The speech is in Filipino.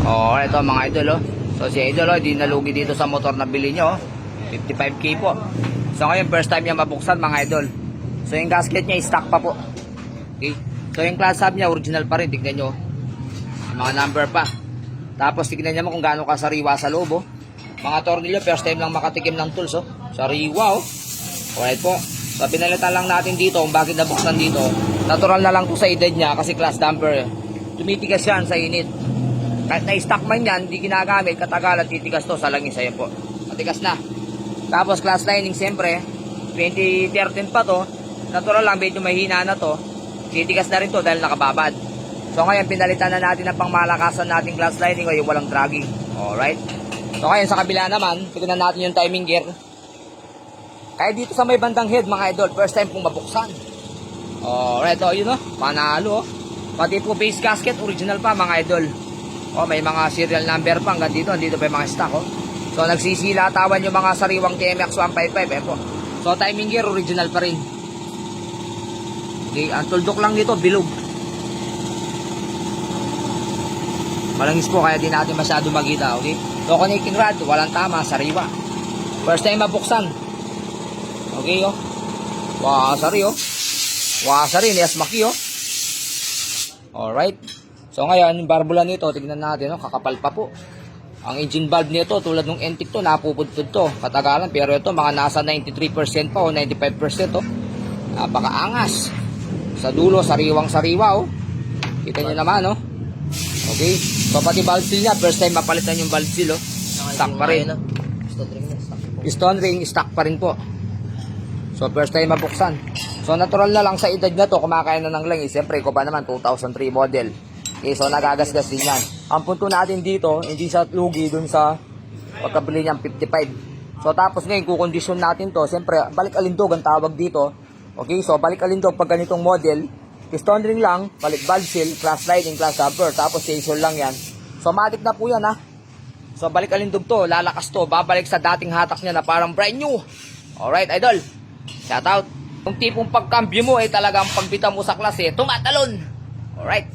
Oh, ito mga idol, oh. So si idol, oh, di nalugi dito sa motor na bili nyo, oh. 55k po. So ngayon, first time niya mabuksan mga idol. So yung gasket niya, stock pa po. Okay. So yung class hub niya, original pa rin. Tignan nyo. Yung mga number pa. Tapos tignan nyo mo kung gaano kasariwa sa loob, oh. Mga tornilyo, first time lang makatikim ng tools, oh. Sariwa, oh. Alright po. So pinalitan lang natin dito kung bakit nabuksan dito. Natural na lang po sa edad niya kasi class damper. Tumitigas yan sa init. Kahit na-stock man yan, hindi ginagamit, katagalan titigas to sa langis. Ayan po. Matigas na. Tapos class lining, siyempre, 2013 pa to. Natural lang, medyo mahina na to. Titigas na rin to dahil nakababad. So ngayon, pinalitan na natin ang pangmalakasan nating class lining o yung walang dragging. Alright. So ngayon, sa kabila naman, tignan natin yung timing gear. Kaya dito sa may bandang head, mga idol, first time pong mabuksan. Alright, o yun o, panalo o. Pati po base gasket, original pa mga idol. O, may mga serial number pa hanggang dito, dito pa yung mga stock o. So nagsisilatawan yung mga sariwang TMX 155, po. So timing gear, original pa rin. Okay, ang tuldok lang dito, bilog. Malangis po, kaya di natin masyado makita, okay. So connecting rod, walang tama, sariwa. First time mabuksan. Okay, oh. Wasari, oh. Wasari, niyas maki, oh. Alright. So, ngayon, yung barbula nito, tignan natin, oh. Kakapal pa po. Ang engine valve nito, tulad ng Entic to, napupudpud to. Katagalan, pero ito, mga nasa 93% pa, o 95%, oh. Napakaangas. Sa dulo, sariwang-sariwa, oh. Kita nyo naman, oh. Okay. So, pati valve seal niya, first time mapalitan yung valve seal, oh. Stock pa rin. Piston ring, stock pa rin po. So, first time mabuksan. So, natural na lang sa edad na to, kumakain na ng langis. Siyempre, ko pa naman, 2003 model. Okay, so, nagagasgas din yan. Ang punto natin dito, hindi sa lugi dun sa pagkabili niyang 55. So, tapos ngayon, kukondisyon natin to. Siyempre, balik alindog ang tawag dito. Okay, so, balik alindog pag ganitong model. Piston ring lang, balik valve seal, class lining, class damper, tapos sensor lang yan. So, matik na po yan, ha. So, balik alindog to, lalakas to, babalik sa dating hatak niya na parang brand new. Alright, idol. Shout out. Yung tipong pagkambyo mo ay talagang pagbita mo sa klase, tumatalon. Alright.